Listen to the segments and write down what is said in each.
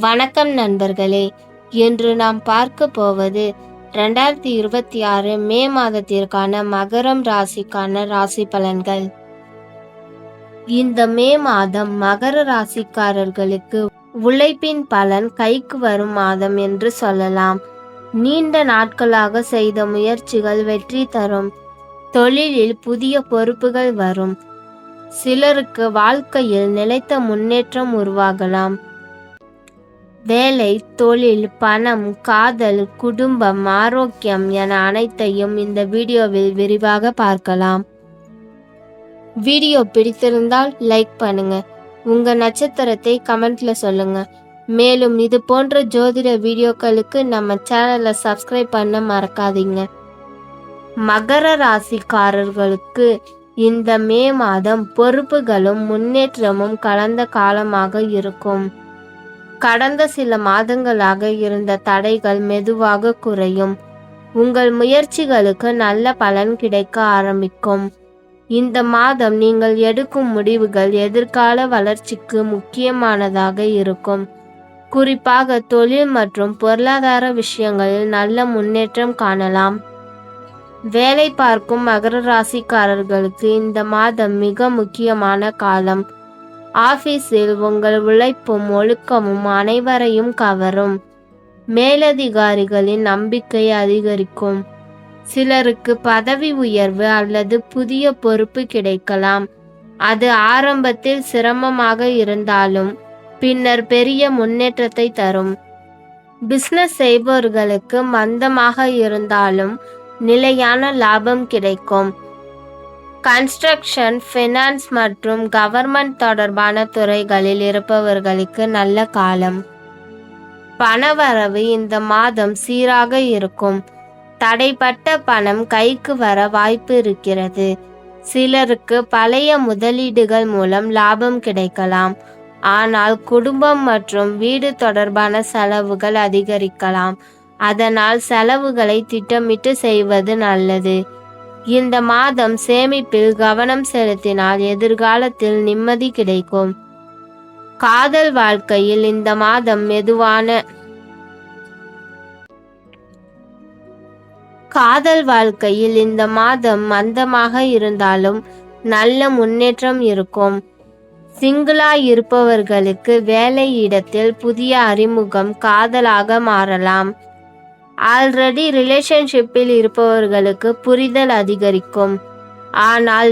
வணக்கம் நண்பர்களே. இன்று நாம் பார்க்க போவது 2026 மே மாதத்திற்கான மகரம் ராசிக்கான ராசி பலன்கள். இந்த மே மாதம் மகர ராசிக்காரர்களுக்கு உழைப்பின் பலன் கைக்கு வரும் மாதம் என்று சொல்லலாம். நீண்ட நாட்களாக செய்த முயற்சிகள் வெற்றி தரும். தொழிலில் புதிய பொறுப்புகள் வரும். சிலருக்கு வாழ்க்கையில் நிலைத்த முன்னேற்றம் உருவாகலாம். வேலை, தொழில், பணம், காதல், குடும்பம், ஆரோக்கியம் என அனைத்தையும் இந்த வீடியோவில் விரிவாக பார்க்கலாம். வீடியோ பிடித்திருந்தால் லைக் பண்ணுங்க. உங்க நட்சத்திரத்தை கமெண்ட்ல சொல்லுங்க. மேலும் இது போன்ற ஜோதிட வீடியோக்களுக்கு நம்ம சேனலை சப்ஸ்கிரைப் பண்ண மறக்காதீங்க. மகர ராசிக்காரர்களுக்கு இந்த மே மாதம் பொறுப்புகளும் முன்னேற்றமும் கலந்த காலமாக இருக்கும். கடந்த சில மாதங்களாக இருந்த தடைகள் மெதுவாக குறையும். உங்கள் முயற்சிகளுக்கு நல்ல பலன் கிடைக்க ஆரம்பிக்கும். இந்த மாதம் நீங்கள் எடுக்கும் முடிவுகள் எதிர்கால வளர்ச்சிக்கு முக்கியமானதாக இருக்கும். குறிப்பாக தொழில் மற்றும் பொருளாதார விஷயங்களில் நல்ல முன்னேற்றம் காணலாம். வேலை பார்க்கும் மகர ராசிக்காரர்களுக்கு இந்த மாதம் மிக முக்கியமான காலம். ஆபீஸில் உங்கள் உழைப்பும் ஒழுக்கமும் அனைவரையும் கவரும். மேலதிகாரிகளின் நம்பிக்கை அதிகரிக்கும். சிலருக்கு பதவி உயர்வு அல்லது புதிய பொறுப்பு கிடைக்கலாம். அது ஆரம்பத்தில் சிரமமாக இருந்தாலும் பின்னர் பெரிய முன்னேற்றத்தை தரும். பிசினஸ் செய்பவர்களுக்கு மந்தமாக இருந்தாலும் நிலையான லாபம் கிடைக்கும். கன்ஸ்ட்ரக்ஷன், ஃபைனான்ஸ் மற்றும் கவர்மெண்ட் தொடர்பான துறைகளில் இருப்பவர்களுக்கு நல்ல காலம். பணவரவு இந்த மாதம் சீராக இருக்கும். தடைப்பட்ட பணம் கைக்கு வர வாய்ப்பு இருக்கிறது. சிலருக்கு பழைய முதலீடுகள் மூலம் லாபம் கிடைக்கலாம். ஆனால் குடும்பம் மற்றும் வீடு தொடர்பான செலவுகள் அதிகரிக்கலாம். அதனால் செலவுகளை திட்டமிட்டு செய்வது நல்லது. இந்த மாதம் சேமிப்பில் கவனம் செலுத்தினால் எதிர்காலத்தில் நிம்மதி கிடைக்கும். காதல் வாழ்க்கையில் இந்த மாதம் மந்தமாக இருந்தாலும் நல்ல முன்னேற்றம் இருக்கும். சிங்கிளா இருப்பவர்களுக்கு வேலை இடத்தில் புதிய அறிமுகம் காதலாக மாறலாம். ஆல்ரெடி ரிலேஷன்ஷிப்பில் இருப்பவர்களுக்கு புரிதல் அதிகரிக்கும். ஆனால்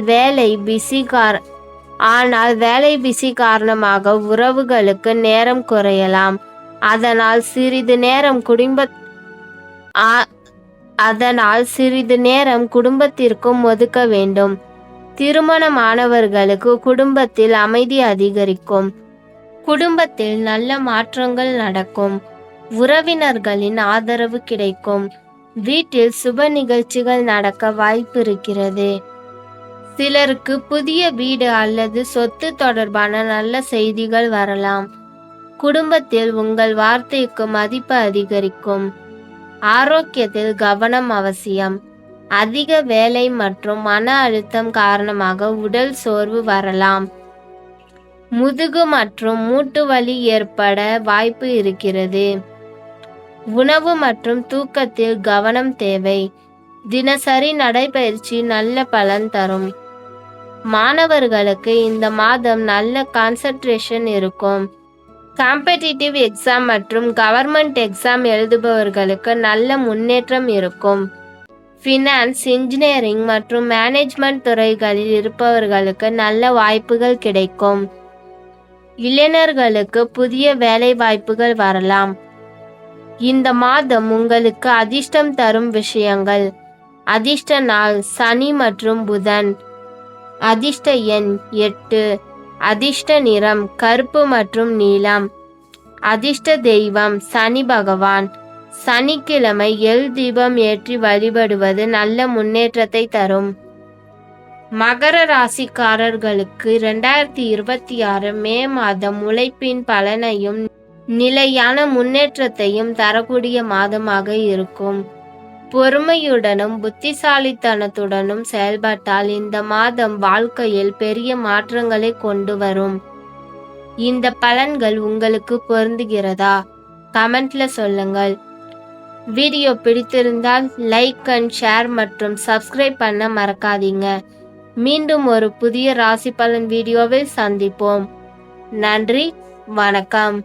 வேலை பிஸி காரணமாக உறவுகளுக்கு நேரம் குறையலாம். அதனால் சிறிது நேரம் குடும்பத்திற்கும் ஒதுக்க வேண்டும். திருமணமானவர்களுக்கு குடும்பத்தில் அமைதி அதிகரிக்கும். குடும்பத்தில் நல்ல மாற்றங்கள் நடக்கும். உறவினர்களின் ஆதரவு கிடைக்கும். வீட்டில் சுப நிகழ்ச்சிகள் நடக்க வாய்ப்பு இருக்கிறது. சிலருக்கு புதிய வீடு அல்லது சொத்து தொடர்பான நல்ல செய்திகள் வரலாம். குடும்பத்தில் உங்கள் வார்த்தைக்கு மதிப்பு அதிகரிக்கும். ஆரோக்கியத்தில் கவனம் அவசியம். அதிக வேலை மற்றும் மன அழுத்தம் காரணமாக உடல் சோர்வு வரலாம். முதுகு மற்றும் மூட்டு வலி ஏற்பட வாய்ப்பு இருக்கிறது. உணவு மற்றும் தூக்கத்தில் கவனம் தேவை. தினசரி நடைபயிற்சி நல்ல பலன் தரும். மாணவர்களுக்கு இந்த மாதம் நல்ல கான்சென்ட்ரேஷன் இருக்கும். காம்படிட்டிவ் எக்ஸாம் மற்றும் கவர்மெண்ட் எக்ஸாம் எழுதுபவர்களுக்கு நல்ல முன்னேற்றம் இருக்கும். ஃபினான்ஸ், இன்ஜினியரிங் மற்றும் மேனேஜ்மெண்ட் துறைகளில் இருப்பவர்களுக்கு நல்ல வாய்ப்புகள் கிடைக்கும். இளைஞர்களுக்கு புதிய வேலை வாய்ப்புகள் வரலாம். இந்த மாதம் உங்களுக்கு அதிர்ஷ்டம் தரும் விஷயங்கள். அதிர்ஷ்ட நாள் சனி மற்றும் புதன். அதிர்ஷ்ட எண் 8. அதிர்ஷ்ட நிறம் கருப்பு மற்றும் நீலம். அதிர்ஷ்ட தெய்வம் சனி பகவான். சனிக்கிழமை எள் தீபம் ஏற்றி வழிபடுவது நல்ல முன்னேற்றத்தை தரும். மகர ராசிக்காரர்களுக்கு 2026 மே மாதம் உழைப்பின் பலனையும் நிலையான முன்னேற்றத்தையும் தரக்கூடிய மாதமாக இருக்கும். பொறுமையுடனும் புத்திசாலித்தனத்துடனும் செயல்பட்டால் இந்த மாதம் வாழ்க்கையில் பெரிய மாற்றங்களை கொண்டு வரும். இந்த பலன்கள் உங்களுக்கு பொருந்துகிறதா? கமெண்ட்ல சொல்லுங்கள். வீடியோ பிடித்திருந்தால் லைக் அண்ட் ஷேர் மற்றும் சப்ஸ்கிரைப் பண்ண மறக்காதீங்க. மீண்டும் ஒரு புதிய ராசி பலன் வீடியோவில் சந்திப்போம். நன்றி, வணக்கம்.